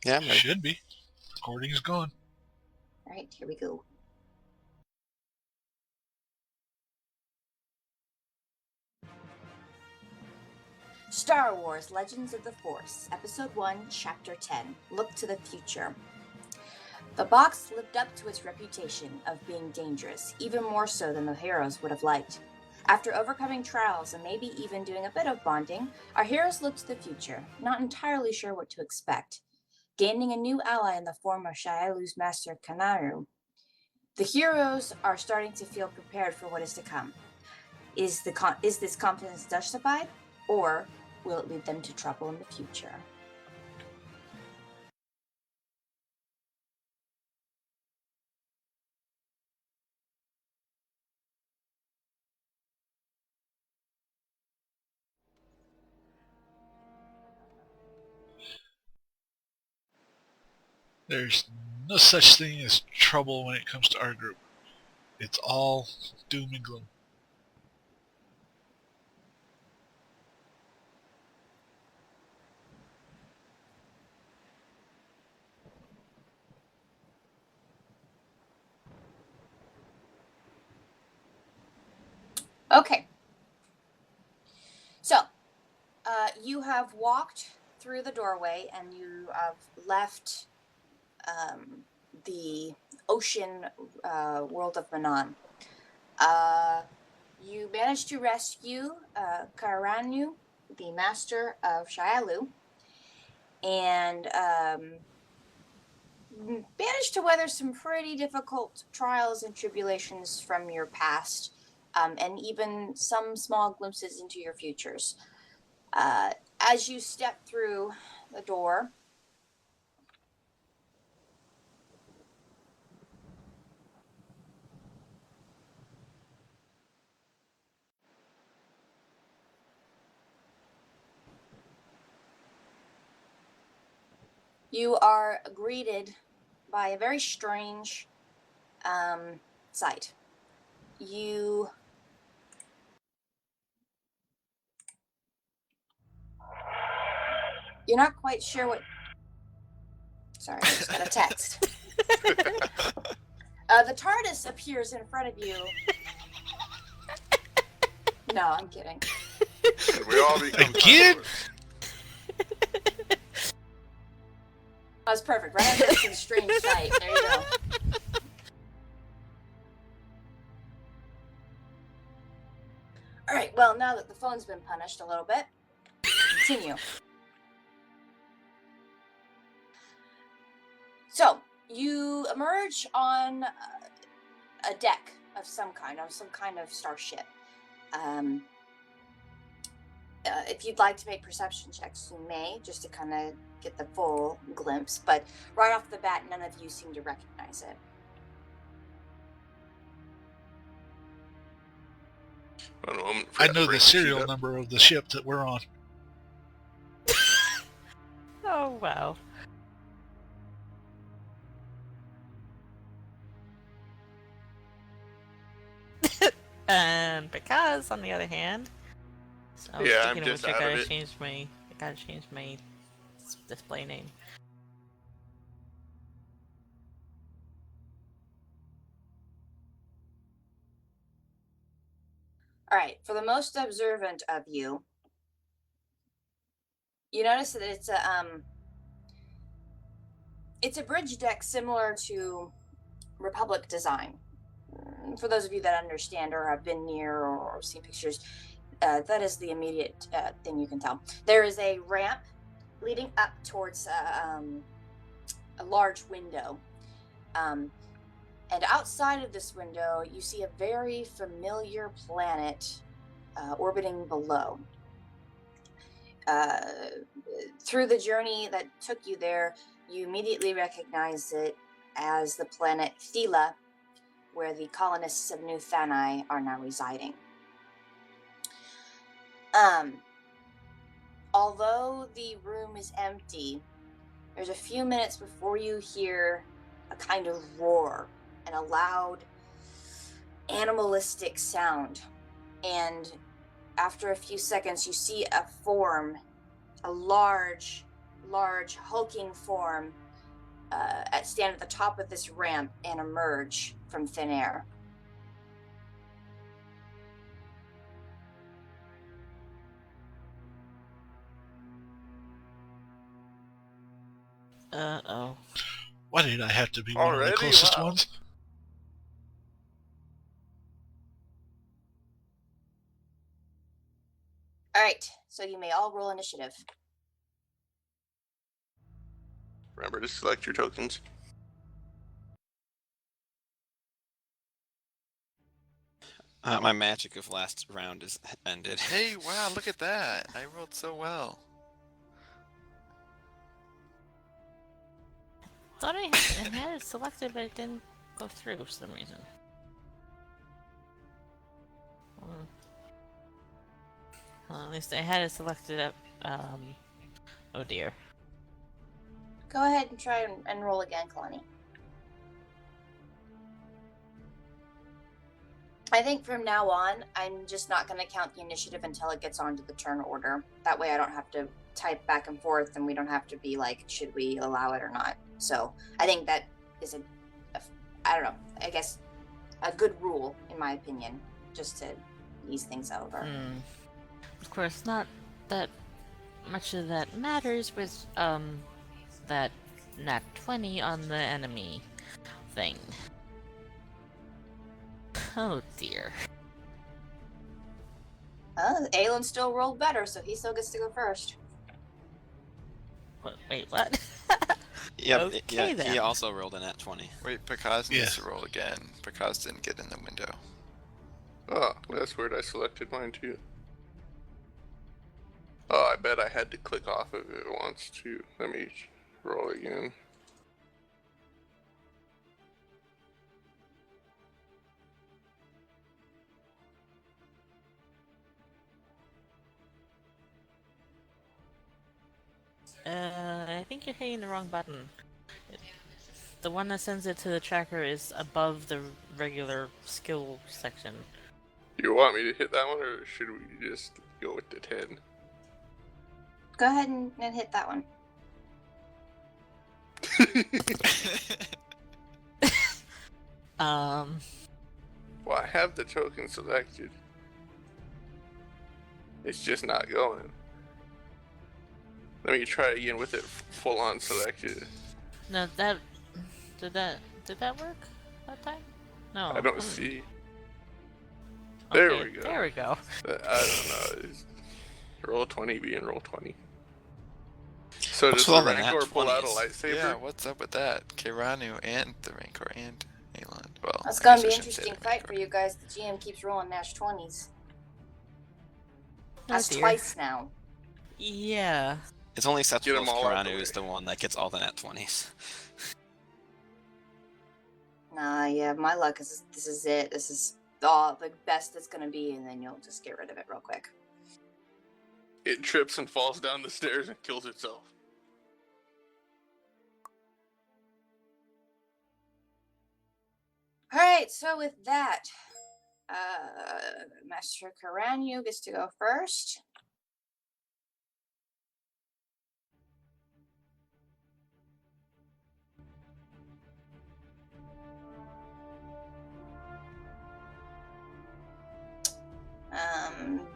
Yeah, I'm ready. Should be. Recording is gone. All right, here we go. Star Wars Legends of the Force, Episode 1, Chapter 10, Look to the Future. The box lived up to its reputation of being dangerous, even more so than the heroes would have liked. After overcoming trials and maybe even doing a bit of bonding, our heroes looked to the future, not entirely sure what to expect. Gaining a new ally in the form of Shaialu's master Kanaru, the heroes are starting to feel prepared for what is to come. Is this confidence justified, or will it lead them to trouble in the future? There's no such thing as trouble when it comes to our group. It's all doom and gloom. Okay. So, you have walked through the doorway and you have left the ocean world of Manan. You managed to rescue Karanyu, the master of Shaialu, and managed to weather some pretty difficult trials and tribulations from your past, and even some small glimpses into your futures. As you step through the door, you are greeted by a very strange sight. You're not quite sure what. Sorry, I just got a text. The TARDIS appears in front of you. No, I'm kidding. We all become Again? That was perfect, right? That's a strange sight. There you go. All right, well, now that the phone's been punished a little bit, continue. So, you emerge on a deck of some kind of starship. If you'd like to make perception checks, you may, just to kind of get the full glimpse, but right off the bat, none of you seem to recognize it. I know the serial number of the ship that we're on. Oh, wow. And because, on the other hand, so Yeah, I'm speaking of just which, out I of it. gotta change my display name. All right, for the most observant of you, you notice that it's a bridge deck similar to Republic design. For those of you that understand or have been near or seen pictures, that is the immediate thing you can tell. There is a ramp leading up towards a large window. And outside of this window, you see a very familiar planet orbiting below. Through the journey that took you there, you immediately recognize it as the planet Thela, where the colonists of New Thanai are now residing. Although the room is empty, there's a few minutes before you hear a kind of roar and a loud animalistic sound. And after a few seconds, you see a form, a large, large, hulking form stand at the top of this ramp and emerge from thin air. Uh-oh. Why did I have to be one of the Already? closest Wow. ones? All right, so you may all roll initiative. Remember to select your tokens. My magic of last round is ended. Hey, wow, look at that. I rolled so well. Thought I had it selected, but it didn't go through for some reason. Well, at least I had it selected up. Oh dear. Go ahead and try and roll again, Kalani. I think from now on, I'm just not going to count the initiative until it gets onto the turn order. That way I don't have to type back and forth, and we don't have to be like, should we allow it or not? So I think that is I don't know, I guess a good rule, in my opinion, just to ease things over. Of course, not that much of that matters with, that nat 20 on the enemy thing. Oh dear. Aelin still rolled better, so he still gets to go first. Wait, what? Yep, Okay, yeah, then. he also rolled a nat 20. Wait, Pakaz Yeah. needs to roll again. Pakaz didn't get in the window. Oh, that's weird. I selected mine too. Oh, I bet I had to click off of it once too. Let me roll again. I think you're hitting the wrong button. The one that sends it to the tracker is above the regular skill section. You want me to hit that one, or should we just go with the 10? Go ahead and hit that one. Well, I have the token selected. It's just not going. Let me try again with it full on selected. No, did that work that time? No. I don't see. There Okay, we go. There we go. I don't know. It's roll 20 being roll 20. So does What's the all the nat Rancor pull out a 20s? lightsaber? Yeah, what's up with that? Keiranu and the Rancor and Aelon. Well, That's I gonna guess be I an shouldn't say interesting the fight for Rancor. you guys. The GM keeps rolling Nash 20s. Oh, That's dear. twice now. Yeah. It's only acceptable if them all out the Kiranu is way. the one that gets all the nat 20s. Nah, yeah, my luck is this is it. This is all the best it's gonna be, and then you'll just get rid of it real quick. It trips and falls down the stairs and kills itself. Alright, so with that, Master Karanyu gets to go first.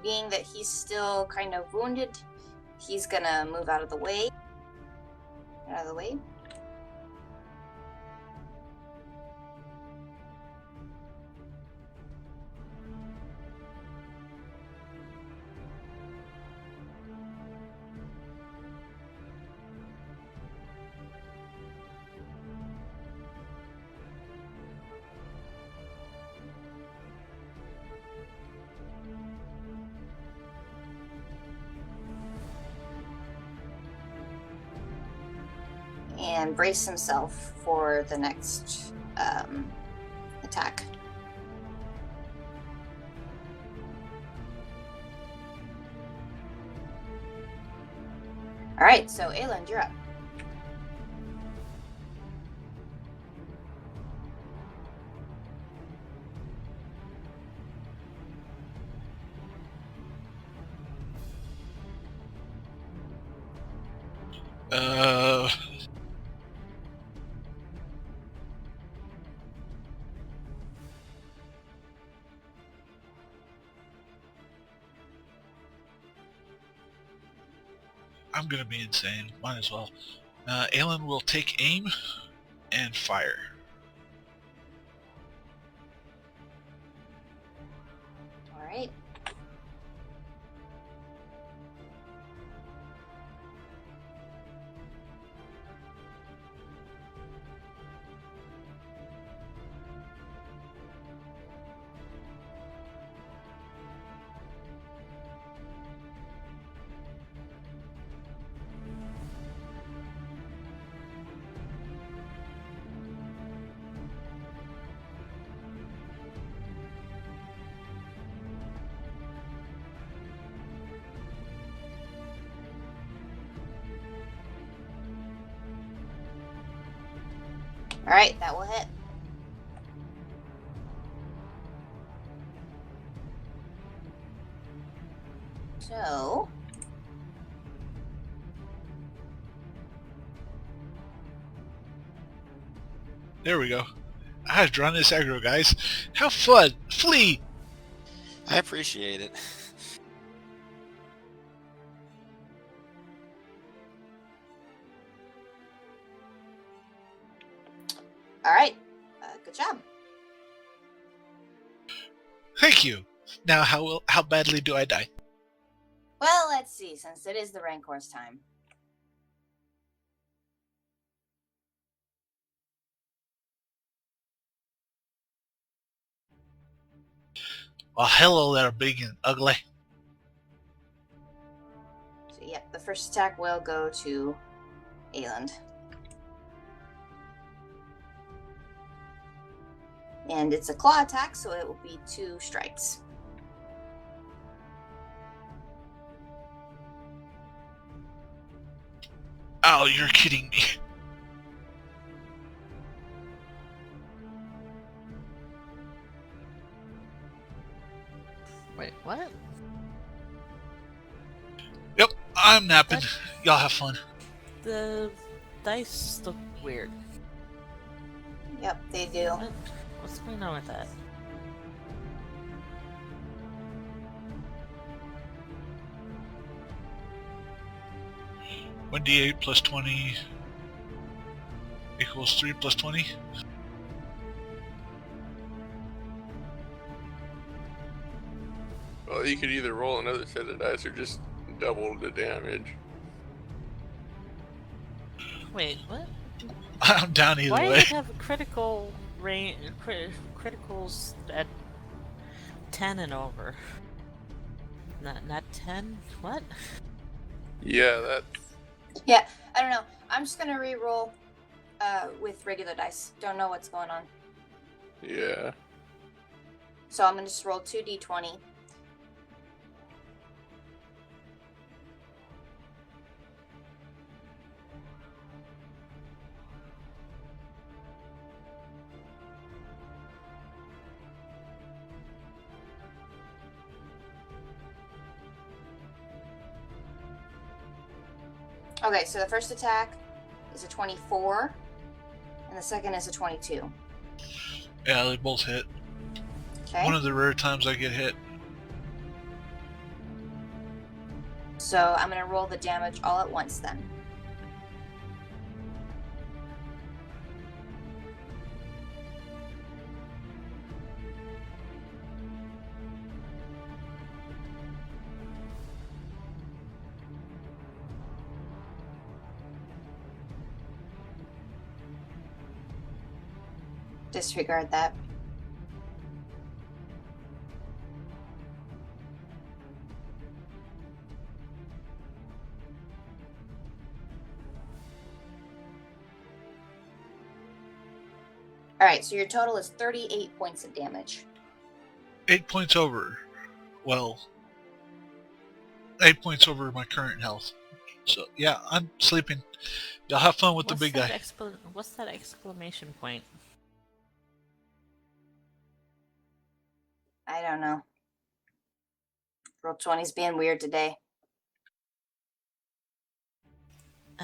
Being that he's still kind of wounded, he's gonna move out of the way. Out of the way. And brace himself for the next attack. All right, so Aelin, you're up. Uh, I'm gonna be insane. Might as well. Aelin will take aim and fire. All right. All right, that will hit. So, There we go. I was drawing this aggro, guys. Have fun. Flee. I appreciate it. all right. Good job. Thank you. Now, how badly do I die? Well, let's see, since it is the Rancor's time. Well, hello there, big and ugly. So, yep, the first attack will go to Aeland. And it's a claw attack, so it will be 2 strikes. Oh, you're kidding me. Wait, what? Yep, I'm napping. Y'all have fun. The dice look weird. Yep, they do. What's going on with that? One d8 plus 20 equals 3 plus 20. Well, you could either roll another set of dice or just double the damage. Wait, what? I'm down either Why way. does it have critical range, criticals at 10 and over? Not 10? What? Yeah, that. Yeah, I don't know. I'm just gonna re-roll with regular dice. Don't know what's going on. Yeah. So I'm gonna just roll 2d20. Okay, so the first attack is a 24, and the second is a 22. Yeah, they both hit. Okay, One of the rare times I get hit. so I'm gonna roll the damage all at once then. Disregard that. Alright, so your total is 38 points of damage. 8 points over. Well, 8 points over my current health. So, yeah, I'm sleeping. Y'all have fun with the big guy. What's that exclamation point? I don't know. Roll 20's being weird today.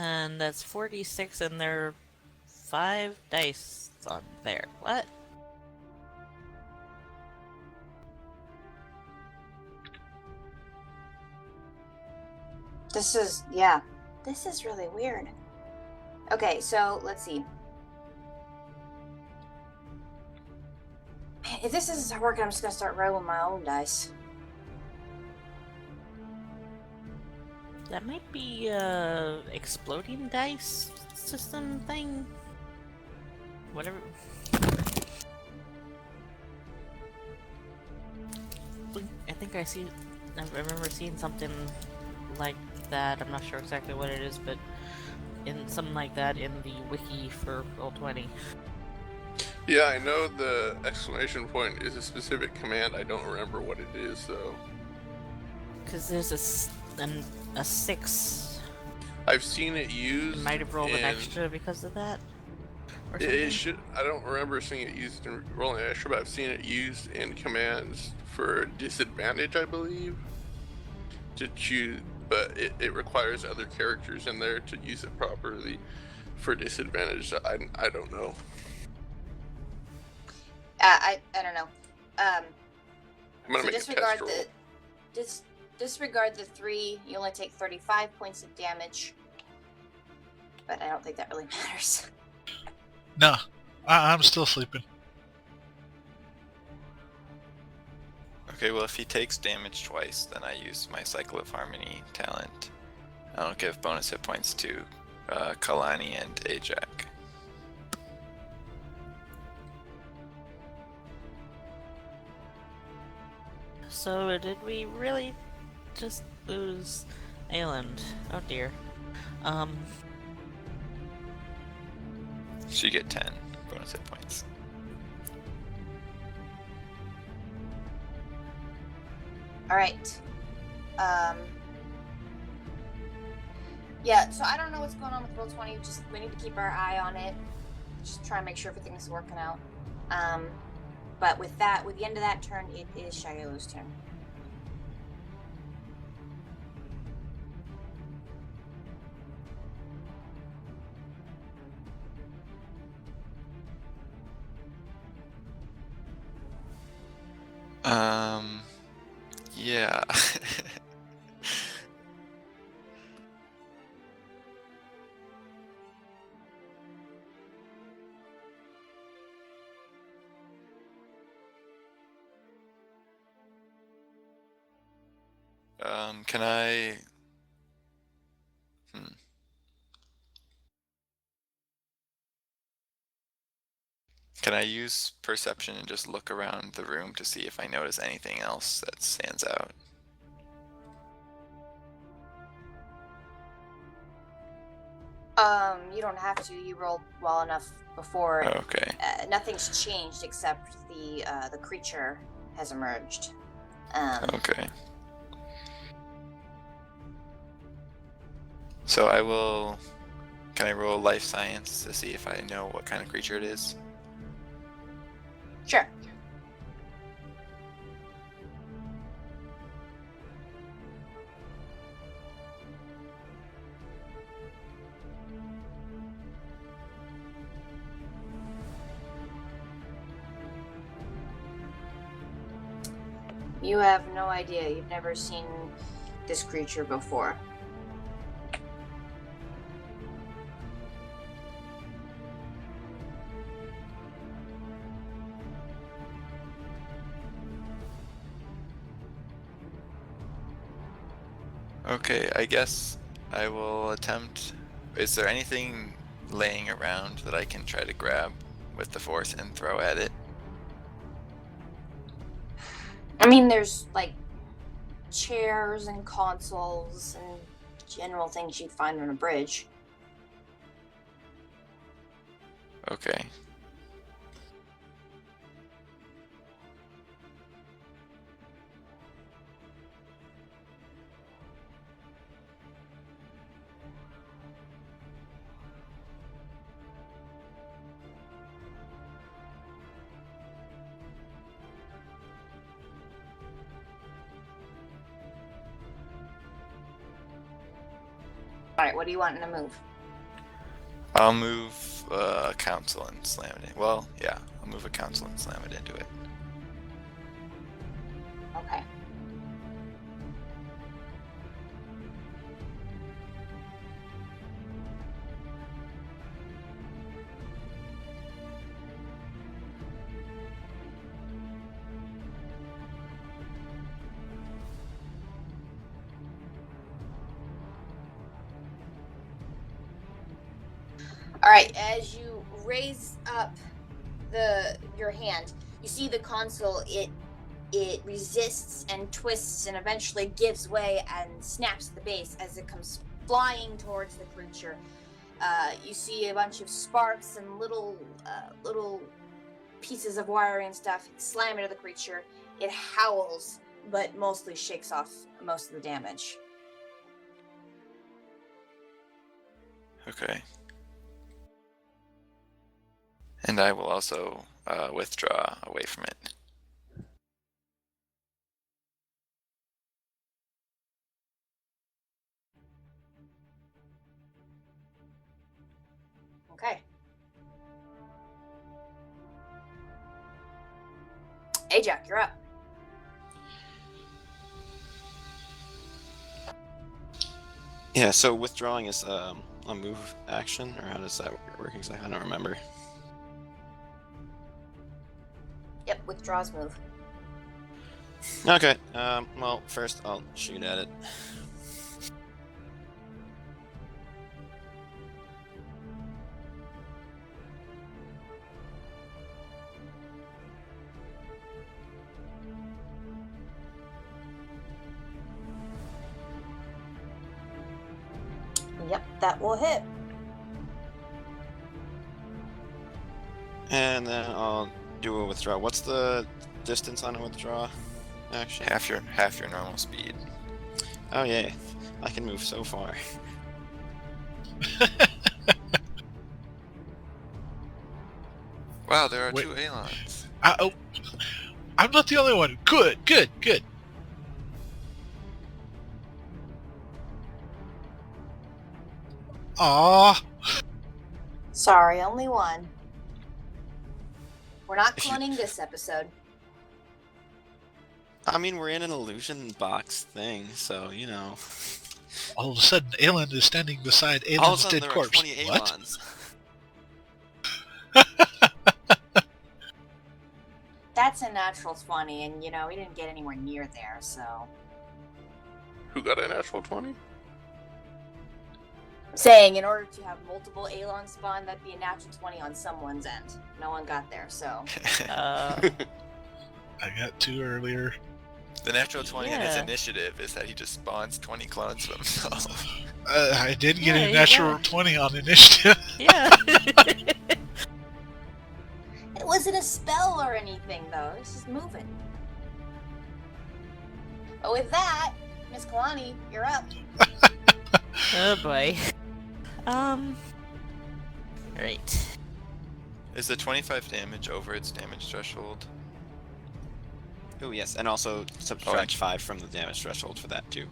And that's 46, and there are 5 dice on there. What? This is really weird. Okay, so let's see. If this isn't working, I'm just gonna start rolling my own dice. That might be exploding dice system thing. Whatever. I think I remember seeing something like that. I'm not sure exactly what it is, but in something like that in the wiki for Roll20. Yeah, I know the exclamation point is a specific command. I don't remember what it is, though. Because there's a 6. I've seen it used. Might have rolled an in- extra because of that. Or It something. should. I don't remember seeing it used in rolling extra, but I've seen it used in commands for disadvantage, I believe. To choose, but it requires other characters in there to use it properly for disadvantage. I don't know. I don't know. I'm gonna So make a disregard test roll. disregard the 3. You only take 35 points of damage. But I don't think that really matters. No, I'm still sleeping. Okay, well, if he takes damage twice, then I use my Cycle of Harmony talent. I'll give bonus hit points to Kalani and Ajak. So did we really just lose Ayland? Oh dear. So you get 10 bonus hit points. Alright. Yeah, so I don't know what's going on with Roll20. Just we need to keep our eye on it. Just try and make sure everything's working out. But with the end of that turn, it is Shiloh's turn. Yeah. Can I... Can I use perception and just look around the room to see if I notice anything else that stands out? You don't have to. You rolled well enough before. Okay. Nothing's changed except the creature has emerged. Okay. So I will... Can I roll life science to see if I know what kind of creature it is? Sure. You have no idea. You've never seen this creature before. Okay, I guess I will attempt... Is there anything laying around that I can try to grab with the force and throw at it? I mean, there's like chairs and consoles and general things you'd find on a bridge. Okay. Alright, what do you want in a move? I'll move council and slam it in. Well, yeah, I'll move a council and slam it into it. Okay. All right, as you raise up your hand, you see the console. It resists and twists and eventually gives way and snaps at the base as it comes flying towards the creature. You see a bunch of sparks and little pieces of wiring and stuff slam into the creature. It howls, but mostly shakes off most of the damage. Okay. And I will also withdraw away from it. Okay. Ajax, you're up. Yeah, so withdrawing is a move action, or how does that work exactly? I don't remember. Yep, withdraws move. Okay, well, first I'll shoot at it. Yep, that will hit. And then I'll do a withdraw. What's the distance on a withdraw action? Half your normal speed. Oh yeah, I can move so far. Wow, there are Wait. 2 Alons. Oh, I'm not the only one. Good. Aw. Sorry, only one. We're not If you- cloning this episode. I mean, we're in an illusion box thing, so you know. All of a sudden, Aelin is standing beside All of a Aelin's sudden, dead there are corpse. 20 What? Alons. That's a natural 20, and you know, we didn't get anywhere near there, so. Who got a natural 20? Saying in order to have multiple Aelon spawn, that'd be a natural 20 on someone's end. No one got there, so. I got 2 earlier. The natural 20 in his Yeah. initiative is that he just spawns 20 clones of himself. I did get Yeah, a you natural got- 20 on initiative. Yeah. It wasn't a spell or anything, though. It's just moving. But with that, Miss Kalani, you're up. Oh boy. Right. Is the 25 damage over its damage threshold? Oh yes, and also subtract 5 from the damage threshold for that too.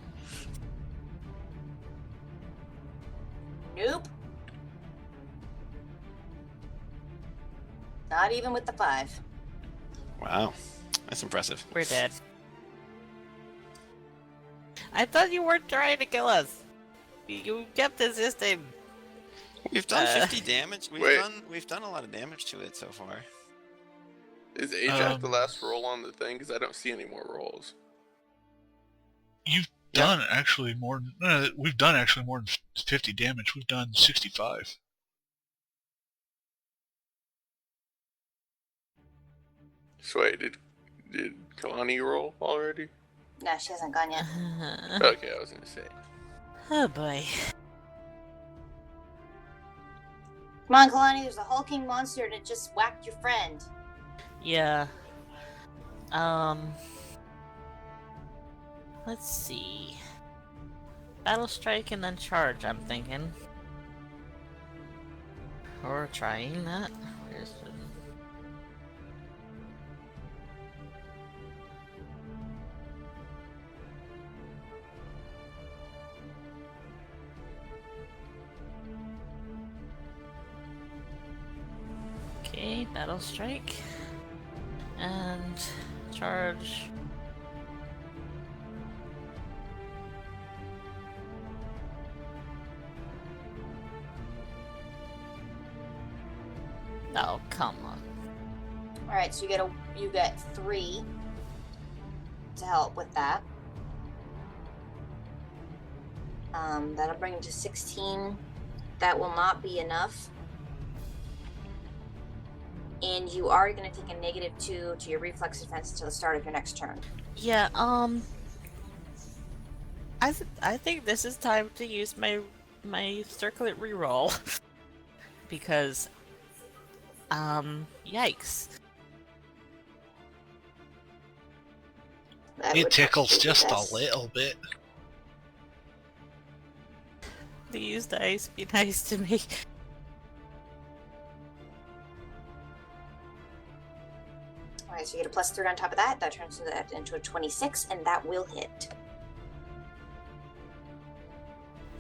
Nope. Not even with the 5. Wow, that's impressive. We're dead. I thought you weren't trying to kill us. You kept resisting. We've done 50 damage. Wait. We've done a lot of damage to it so far. Is Ajax the last roll on the thing? Because I don't see any more rolls. You've done actually more. We've done actually more than 50 damage. We've done 65. So wait, did Kalani roll already? No, she hasn't gone yet. Okay, I was gonna say. Oh boy. Come on, Kalani, there's a hulking monster that just whacked your friend. Yeah. Let's see. Battle strike and then charge, I'm thinking. Or trying that. Where's the... Okay, battle strike. And charge. Oh, come on. All right, so you get 3 to help with that. That'll bring it to 16. That will not be enough. And you are going to take a -2 to your reflex defense until the start of your next turn. Yeah, I think this is time to use my circlet reroll. Because yikes. That It would tickles have to be just best. a little bit. These dice be nice to me. Alright, so you get a +3 on top of that. That turns that into a 26, and that will hit.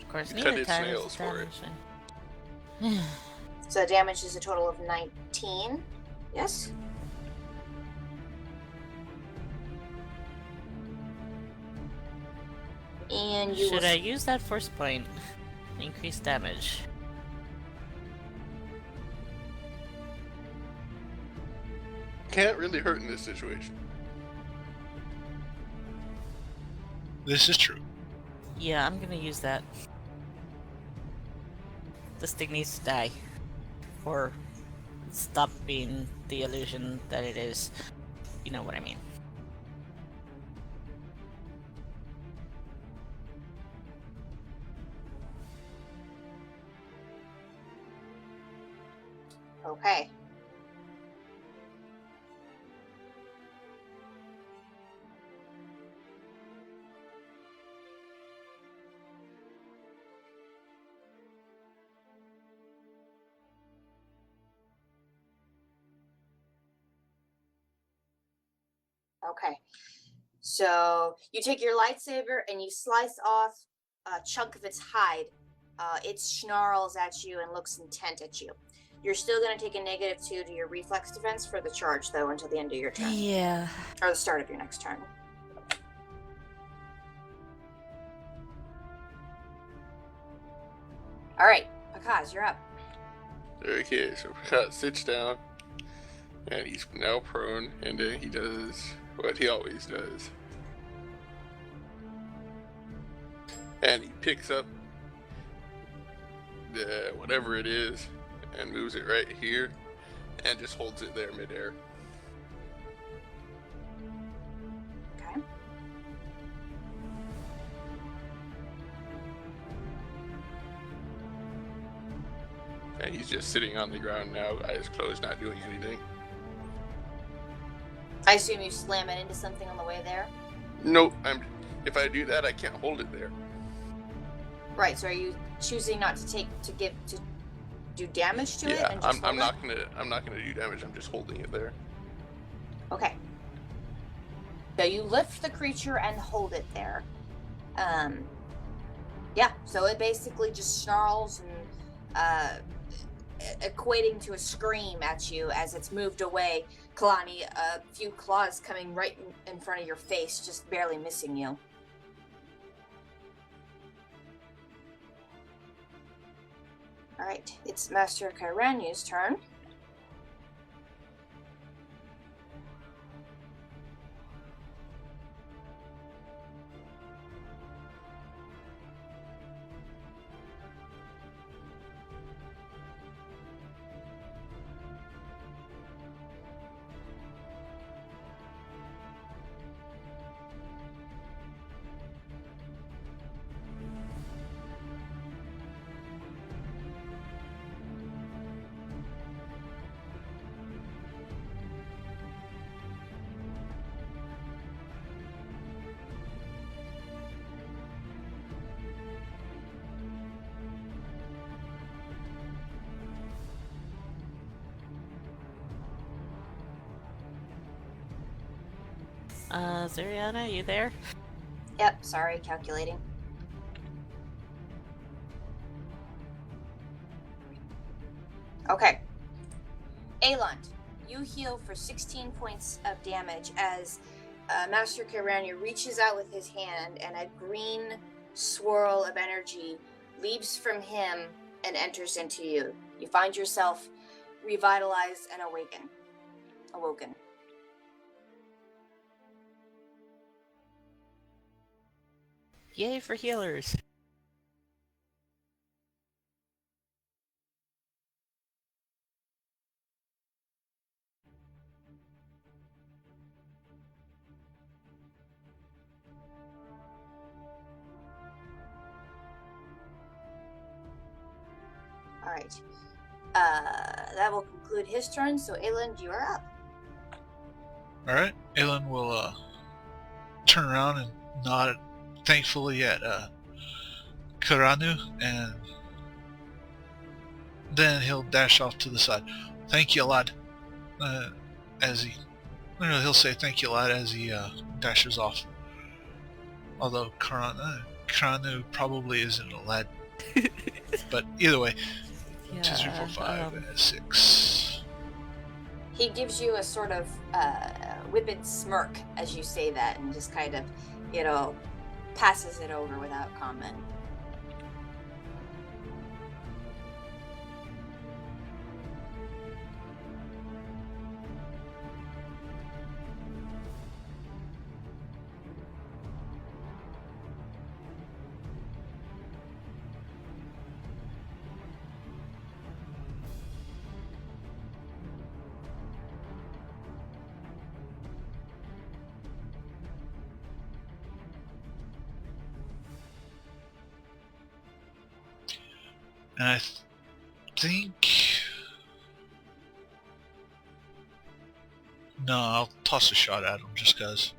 Of course, You neither cut its time nails is for it. damaging. So the damage is a total of 19. Yes? And you Should will I use that force point? Increase damage. Can't really hurt in this situation. This is true. Yeah, I'm gonna use that. This thing needs to die. Or stop being the illusion that it is. You know what I mean. Okay. Okay. So you take your lightsaber and you slice off a chunk of its hide. It snarls at you and looks intent at you. You're still going to take a -2 to your reflex defense for the charge, though, until the end of your turn. Yeah. Or the start of your next turn. All right, Pakaz, you're up. Okay, so Prakat sits down, and he's now prone, and then he does what he always does. And he picks up the whatever it is and moves it right here and just holds it there midair. Okay. And he's just sitting on the ground now, eyes closed, not doing anything. I assume you slam it into something on the way there. Nope, if I do that, I can't hold it there. Right. So are you choosing not to do damage to it? Yeah, And just I'm hold not gonna do damage. I'm just holding it there. it? Okay. So you lift the creature and hold it there. Yeah. So it basically just snarls and equating to a scream at you as it's moved away. Kalani, a few claws coming right in front of your face, just barely missing you. All right, it's Master Kairanyu's turn. Zuriana, you there? Yep, sorry, calculating. Okay. Alond, you heal for 16 points of damage as Master Kiranu reaches out with his hand and a green swirl of energy leaps from him and enters into you. You find yourself revitalized and awoken. Yay for healers! All right. That will conclude his turn. So, Aelin, you are up. Alright, Aelin will turn around and nod thankfully at Kiranu, and then he'll dash off to the side. Thank you, lad. He'll say thank you, lad, as he dashes off. Although Kiranu probably isn't a lad. But either way, 2, 3, 4, 5, 6. He gives you a sort of whipped smirk as you say that, and just kind of, passes it over without comment. And I think... No, I'll toss a shot at him just cause.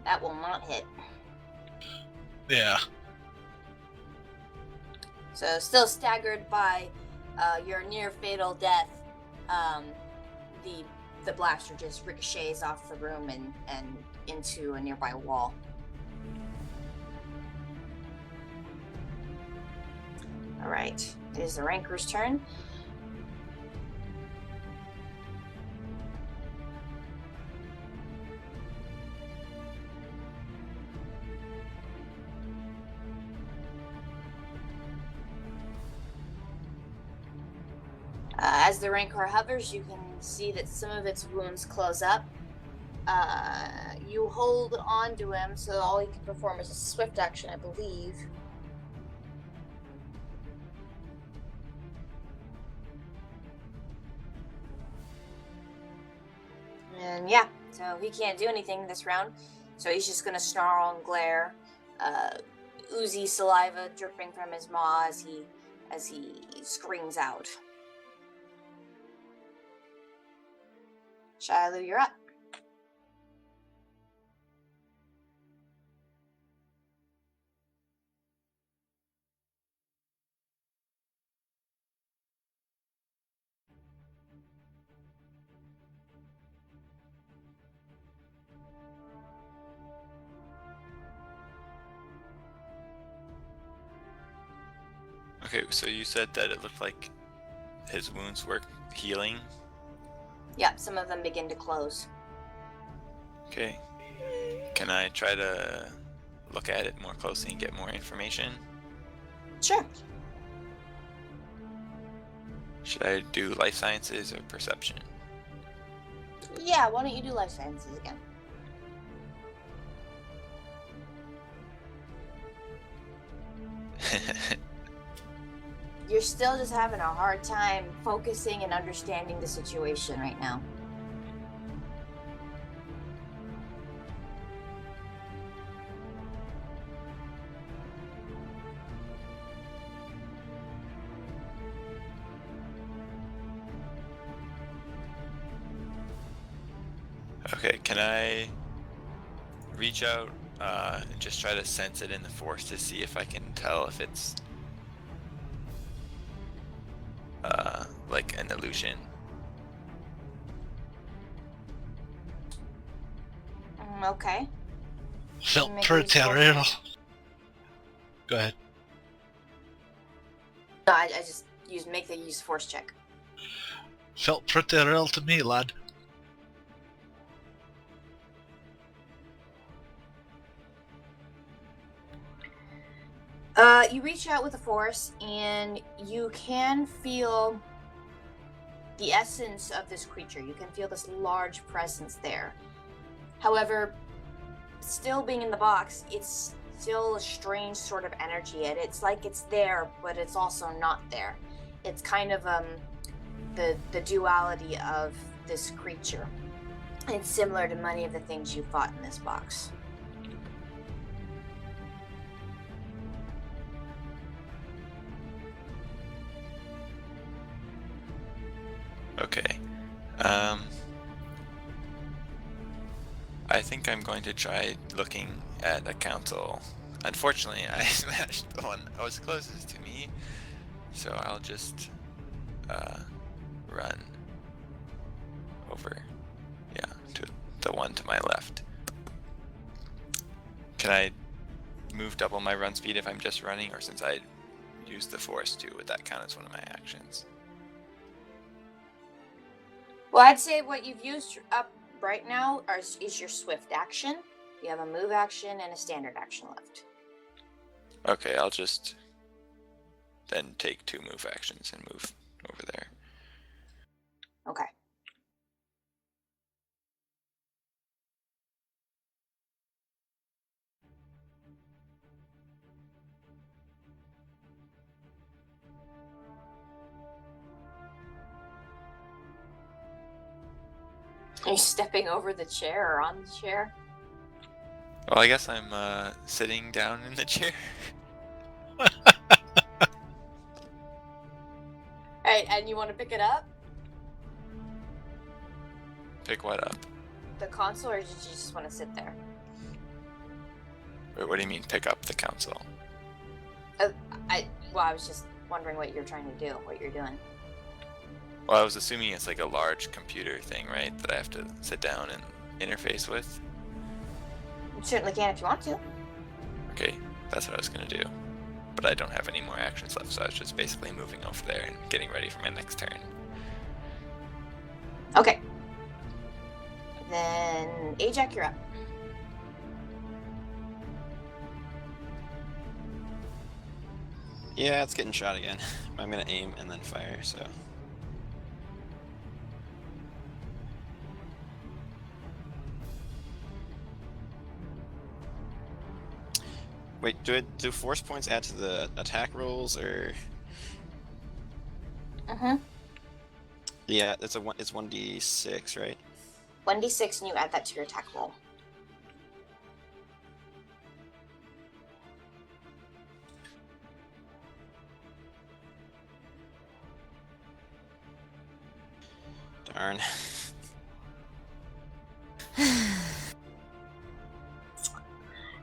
That will not hit. Yeah. So, still staggered by your near fatal death, the blaster just ricochets off the room and into a nearby wall. All right, it is the Ranker's turn. As the Rancor hovers, you can see that some of its wounds close up. You hold on to him, so all he can perform is a swift action, I believe. And yeah, so he can't do anything this round. So he's just gonna snarl and glare, oozy saliva dripping from his maw as he screams out. Shiloh, you're up. Okay, so you said that it looked like his wounds were healing. Yeah, some of them begin to close. Okay. Can I try to look at it more closely and get more information? Sure. Should I do life sciences or perception? Yeah, why don't you do life sciences again? You're still just having a hard time focusing and understanding the situation right now. Okay, can I reach out and just try to sense it in the force to see if I can tell if it's like an illusion? Okay. Felt Make a pretty useful- real. Go ahead. No, I just make the use force check. Felt pretty real to me, lad. You reach out with the force, and you can feel the essence of this creature. You can feel this large presence there. However, still being in the box, it's still a strange sort of energy. And it's like it's there, but it's also not there. It's kind of the duality of this creature. It's similar to many of the things you fought in this box. Okay. I think I'm going to try looking at a council. Unfortunately, I smashed the one that was closest to me, so I'll just run over, to the one to my left. Can I move double my run speed if I'm just running, or since I used the force too, would that count as one of my actions? Well, I'd say what you've used up right now is your swift action. You have a move action and a standard action left. Okay, I'll just then take 2 move actions and move over there. Okay. Are you stepping over the chair or on the chair? Well, I guess I'm sitting down in the chair. Alright, and you want to pick it up? Pick what up? The console, or did you just want to sit there? Wait, what do you mean pick up the console? I was just wondering what you're trying to do, what you're doing. Well, I was assuming it's like a large computer thing, right? That I have to sit down and interface with. You certainly can if you want to. Okay, that's what I was gonna do. But I don't have any more actions left, so I was just basically moving over there and getting ready for my next turn. Okay. Then, Ajax, you're up. Yeah, it's getting shot again. I'm gonna aim and then fire, so. Wait, do force points add to the attack rolls, or? Mm-hmm. Yeah, it's 1d6, right? 1d6, and you add that to your attack roll. Darn.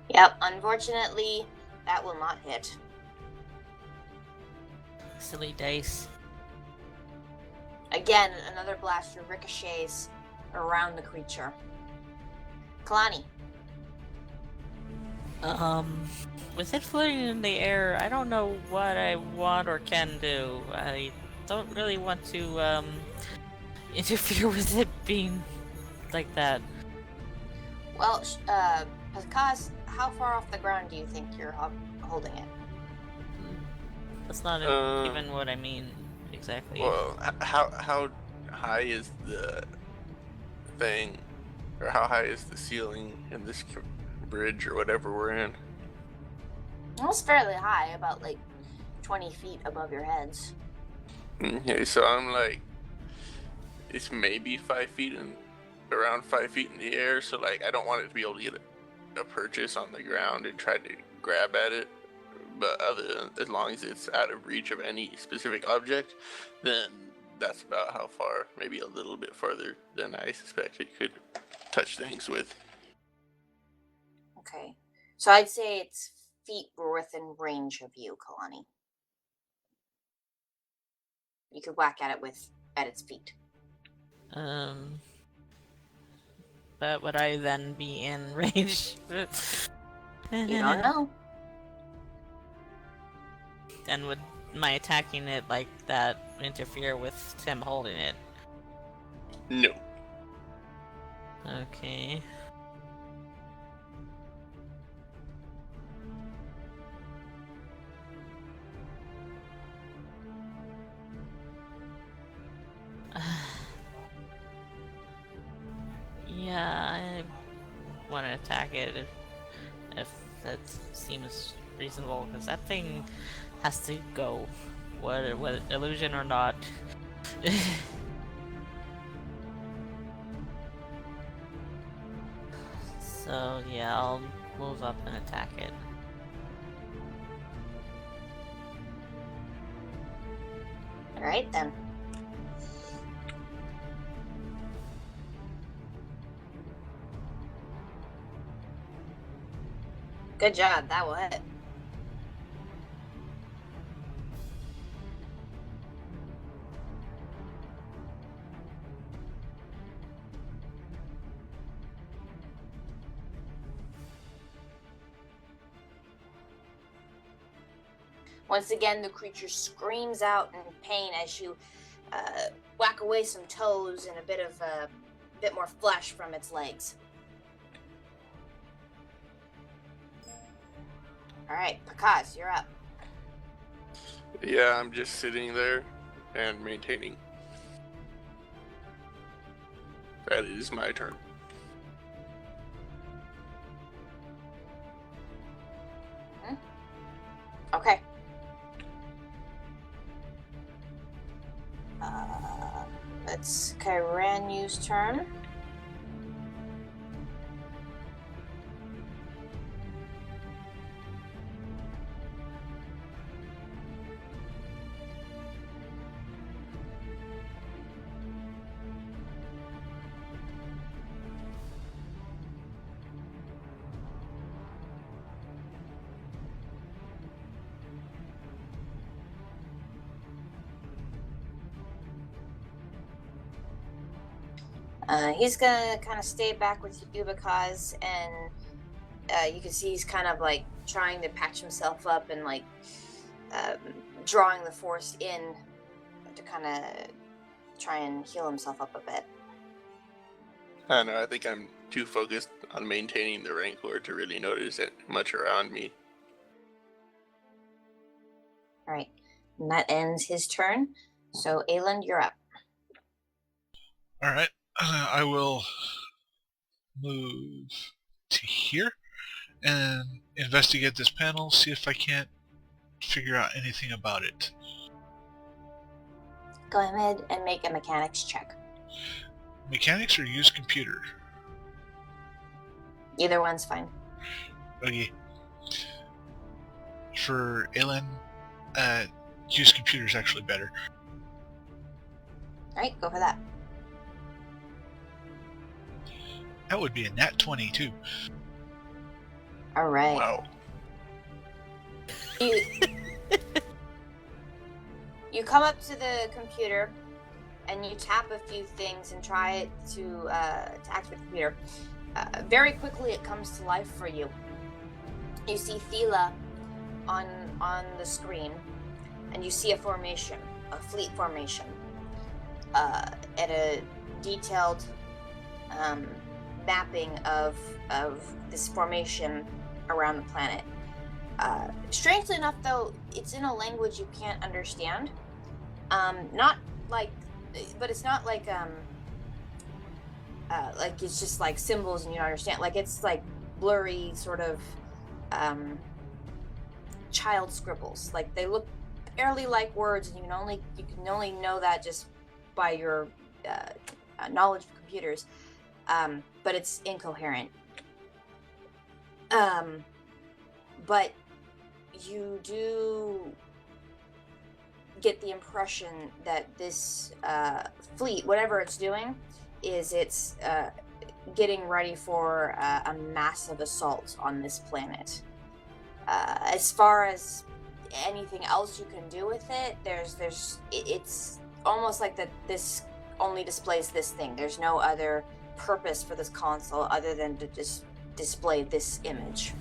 Yep, unfortunately, that will not hit. Silly dice. Again, another blaster ricochets around the creature. Kalani. With it floating in the air, I don't know what I want or can do. I don't really want to, interfere with it being like that. Well, Kaz, how far off the ground do you think you're holding it? That's not even what I mean exactly. Well, how high is the thing, or how high is the ceiling in this bridge or whatever we're in? Well, it's fairly high, about like 20 feet above your heads. Okay, so I'm like, it's maybe 5 feet and around 5 feet in the air. So like, I don't want it to be able to get a purchase on the ground and try to grab at it. But as long as it's out of reach of any specific object, then that's about how far, maybe a little bit farther than I suspect it could touch things with. Okay. So I'd say it's feet within range of you, Kalani. You could whack at it at its feet. But But would I then be in range? You don't know. And would my attacking it like that interfere with him holding it? No. Okay. Yeah, I want to attack it if that seems reasonable, because that thing has to go, whether illusion or not. So yeah, I'll move up and attack it. Alright then. Good job, that will hit. Once again, the creature screams out in pain as you whack away some toes and a bit more flesh from its legs. All right, Pakaz, you're up. Yeah, I'm just sitting there and maintaining. That is my turn. Okay. It's Kyranyu's turn. He's gonna kind of stay back with you because, and you can see he's kind of like trying to patch himself up and like drawing the force in to kind of try and heal himself up a bit. I don't know, I think I'm too focused on maintaining the Rancor to really notice it much around me. All right, and that ends his turn. So, Ayland, you're up. All right. I will move to here and investigate this panel, see if I can't figure out anything about it. Go ahead and make a mechanics check. Mechanics or use computer? Either one's fine. Okay. For Aelin, use computer is actually better. All right, go for that. That would be a nat 20 too. All right. Wow. You come up to the computer and you tap a few things and try it to activate the computer. Very quickly, it comes to life for you. You see Thela on the screen, and you see a formation, a fleet formation, at a detailed mapping of this formation around the planet. Strangely enough, though, it's in a language you can't understand. Not like, but it's not like it's just like symbols and you don't understand. Like it's like blurry sort of child scribbles. Like they look barely like words, and you can only know that just by your knowledge of computers. But it's incoherent. But you do get the impression that this fleet, whatever it's doing, is it's getting ready for a massive assault on this planet. As far as anything else you can do with it, it's almost like that this only displays this thing. There's no other purpose for this console other than to just display this image.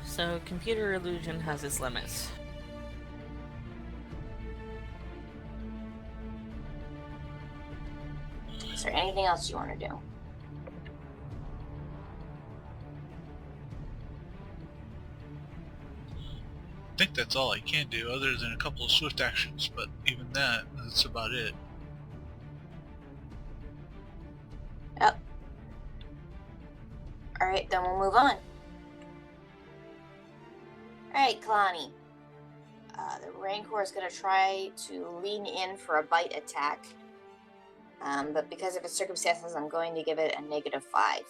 So, computer illusion has its limits. Is there anything else you want to do? I think that's all I can do, other than a couple of swift actions, but even that's about it. Yep. Alright, then we'll move on. Alright, Kalani. The Rancor is going to try to lean in for a bite attack. But because of its circumstances, I'm going to give it a -5.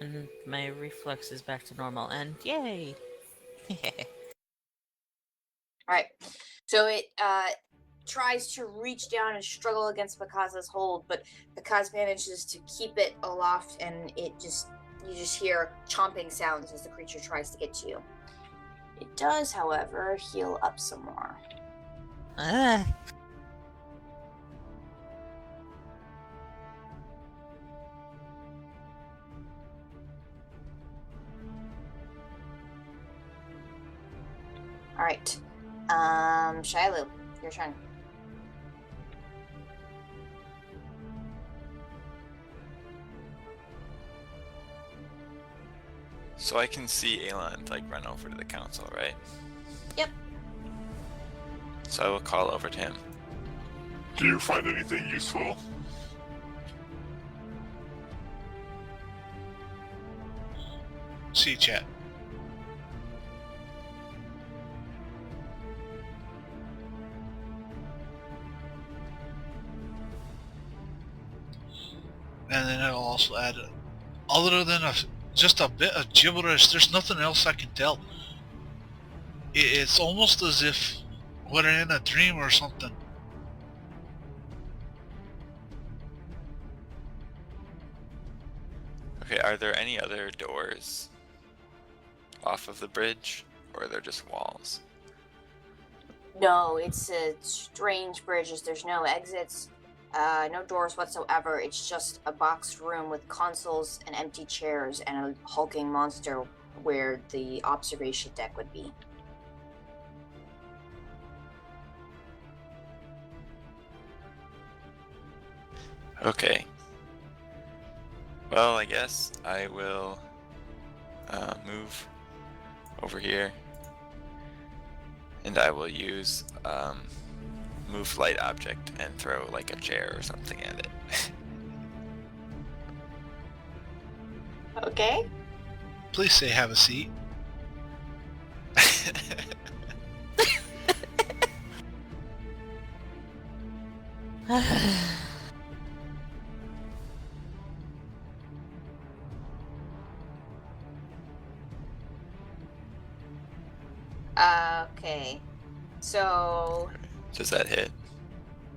And my reflex is back to normal, and yay! Alright, so it tries to reach down and struggle against Pikaza's hold, but Pikaz manages to keep it aloft, and you just hear chomping sounds as the creature tries to get to you. It does, however, heal up some more. Ah. Alright. Shiloh, your turn. So I can see Elon like run over to the council, right? Yep. So I will call over to him. Do you find anything useful? See, chat. And then I'll also add, other than just a bit of gibberish, there's nothing else I can tell. It's almost as if we're in a dream or something. Okay, are there any other doors off of the bridge, or are there just walls? No, it's a strange bridge. There's no exits, no doors whatsoever. It's just a boxed room with consoles and empty chairs and a hulking monster where the observation deck would be. Okay. Well, I guess I will move over here, and I will use move light object and throw like a chair or something at it. Okay. Please say have a seat. Okay. So, Does that hit?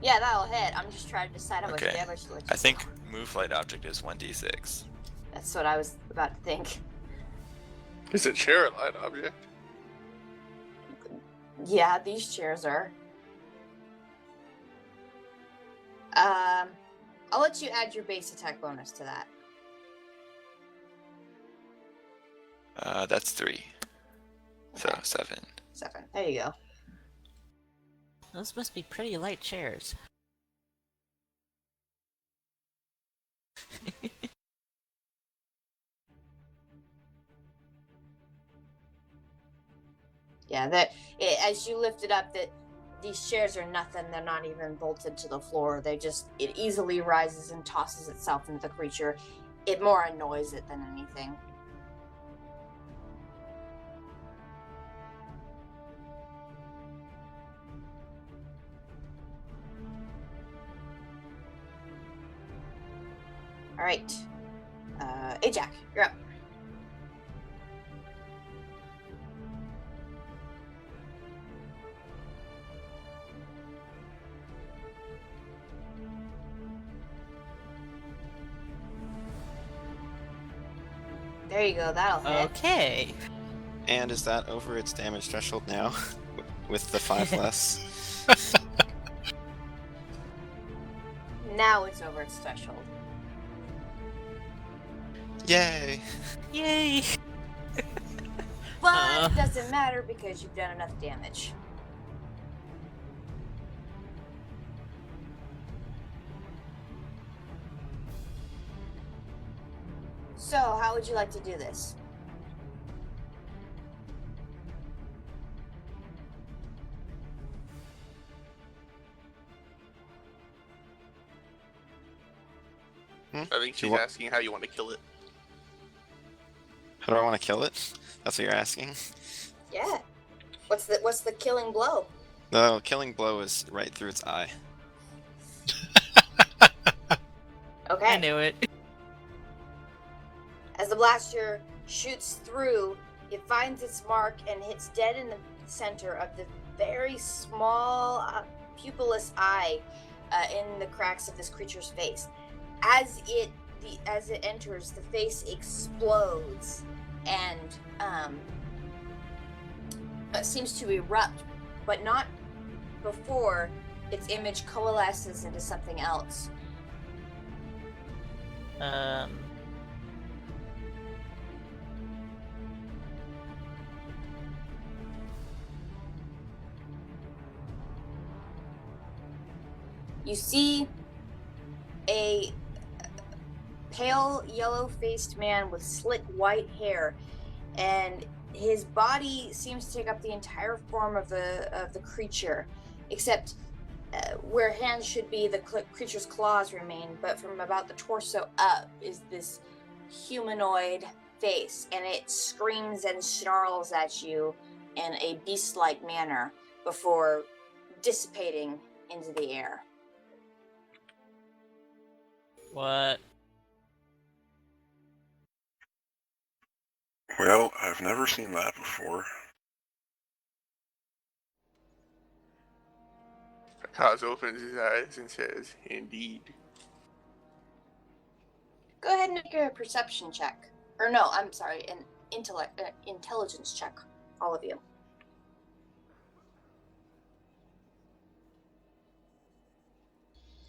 yeah, that'll hit. I'm just trying to decide how much Okay. damage to let you I think do. move light object is 1d6. That's what I was about to think. Is a chair a light object? Yeah, these chairs are. I'll let you add your base attack bonus to that. That's 3. So Okay. 7. 7. There you go. Those must be pretty light chairs. Yeah, as you lift it up, that these chairs are nothing. They're not even bolted to the floor. It easily rises and tosses itself into the creature. It more annoys it than anything. All right, Ajax, you're up. There you go, that'll hit. Okay. And is that over its damage threshold now? With the 5 less? Now it's over its threshold. Yay! Yay. But it doesn't matter because you've done enough damage. So, how would you like to do this? I think she's what? asking how you want to kill it. How do I want to kill it? That's what you're asking? Yeah. What's the killing blow? The killing blow is right through its eye. Okay. I knew it. As the blaster shoots through, it finds its mark and hits dead in the center of the very small pupilless eye in the cracks of this creature's face. As it enters, the face explodes and seems to erupt, but not before its image coalesces into something else. You see a pale yellow-faced man with slick white hair, and his body seems to take up the entire form of the creature, except where hands should be, the creature's claws remain, but from about the torso up is this humanoid face, and it screams and snarls at you in a beast-like manner before dissipating into the air. What? Well, I've never seen that before. Kaz opens his eyes and says, "Indeed." Go ahead and make a perception check. Or no, I'm sorry, an intelligence check, all of you.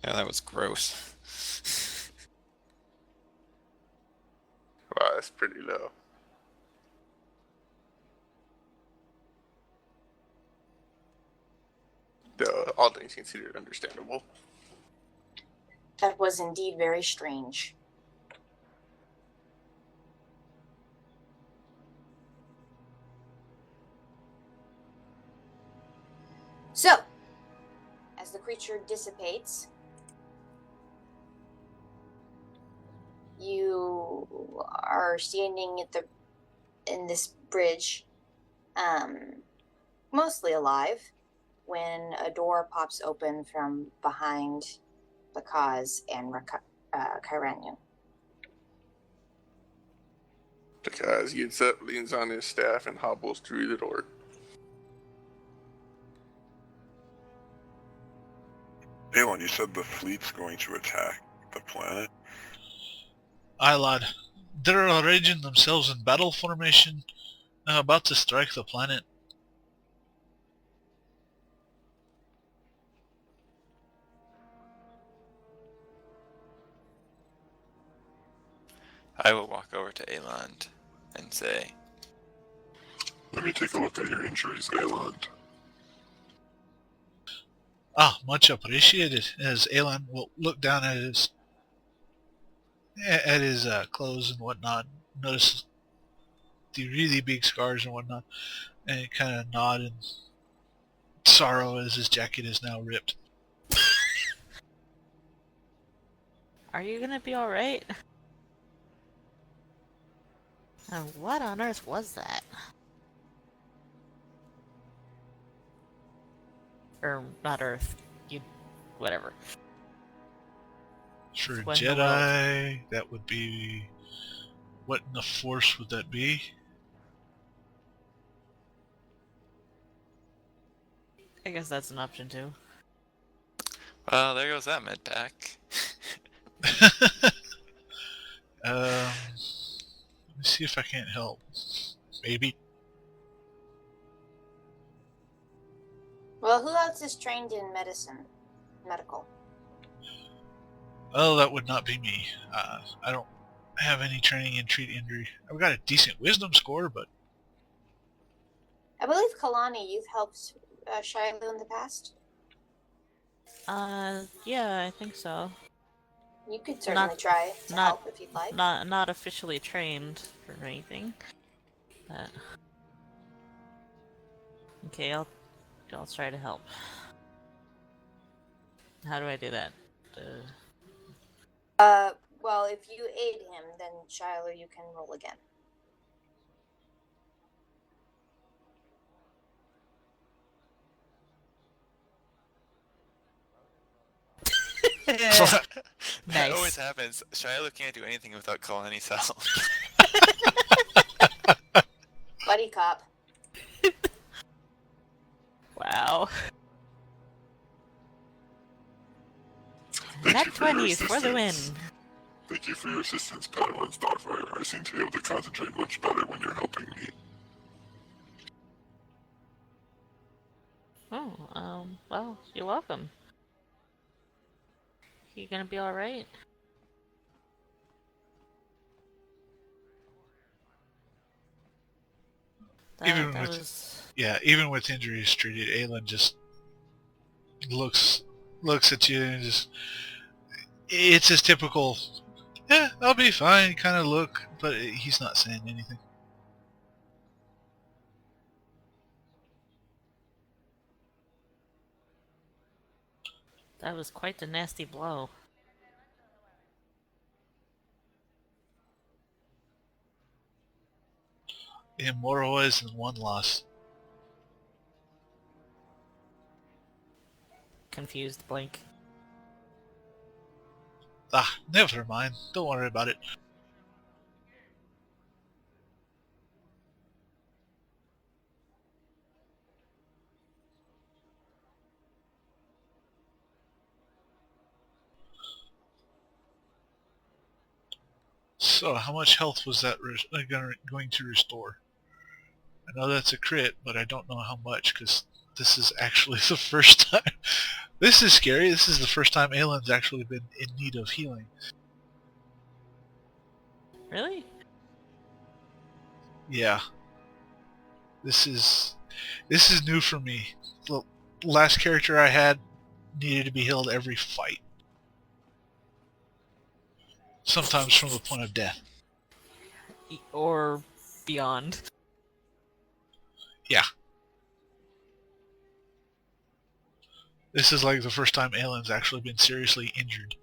Yeah, that was gross. Wow, that's pretty low. Though, all things considered, understandable. That was indeed very strange. So, as the creature dissipates, you are standing in this bridge, mostly alive, when a door pops open from behind the Kaz and Kairanyu. Kaz gets up, leans on his staff, and hobbles through the door. Balon, you said the fleet's going to attack the planet? Ilad, they're arranging themselves in battle formation, about to strike the planet. I will walk over to Aeland and say, Let me take a look at your injuries, Ayland. Ah, much appreciated. As Alan will look down at his clothes and whatnot, notice the really big scars and whatnot, and kind of nod in sorrow as his jacket is now ripped. Are you gonna be alright? What on earth was that? Or not Earth. Whatever. For a What in the Jedi, that would be... What in the Force would that be? I guess that's an option too. well, there goes that med pack. Let me see if I can't help. Maybe. Well, who else is trained in medical? Oh, that would not be me. I don't have any training in treat injury. I've got a decent wisdom score, but I believe Kalani, you've helped Shiloh in the past. Yeah, I think so. You could certainly try to not- help if you'd like. Not officially trained or anything. But... Okay, I'll try to help. How do I do that? Well, if you aid him, then Shiloh, you can roll again. That always happens. Shiloh can't do anything without Kalani's help. Buddy cop. Wow. Thank Nat you for your 20s for the win. assistance. Thank you for your assistance, Padawan Starfire. I seem to be able to concentrate much better when you're helping me. Oh, well, you're welcome. You gonna be alright? Even with injuries treated, Aelin just looks at you and just, it's his typical, yeah, I'll be fine kind of look, but he's not saying anything. That was quite the nasty blow. More ways than one loss. Confused blank. Never mind. Don't worry about it. So, how much health was that going to restore? I know that's a crit, but I don't know how much, because this is actually the first time. This is scary. This is the first time Aelin's actually been in need of healing. Really? Yeah. This is new for me. The last character I had needed to be healed every fight. Sometimes from the point of death. Or beyond. Yeah. This is like the first time Aelin's actually been seriously injured.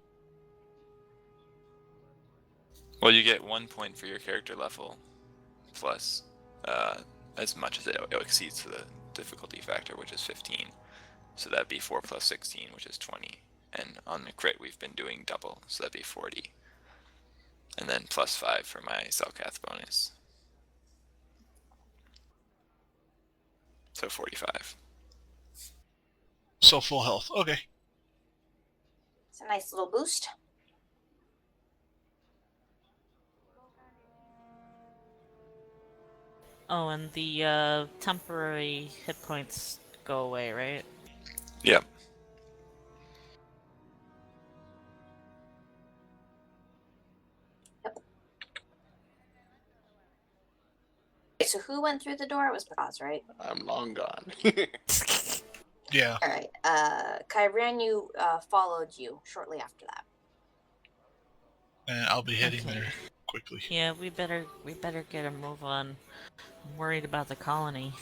Well, you get 1 point for your character level, plus as much as it exceeds the difficulty factor, which is 15. So that'd be 4 plus 16, which is 20. And on the crit, we've been doing double, so that'd be 40. And then plus 5 for my Selkath bonus. So 45. So full health. Okay. It's a nice little boost. Oh, and the temporary hit points go away, right? Yep. So who went through the door? It was Braz, right? I'm long gone. Yeah. Alright. Kyranu followed you shortly after that. And I'll be heading Okay. there quickly. Yeah, we better get a move on. I'm worried about the colony.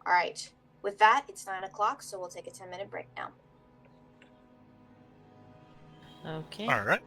Alright. With that, it's 9 o'clock, so we'll take a 10-minute break now. Okay. Alright.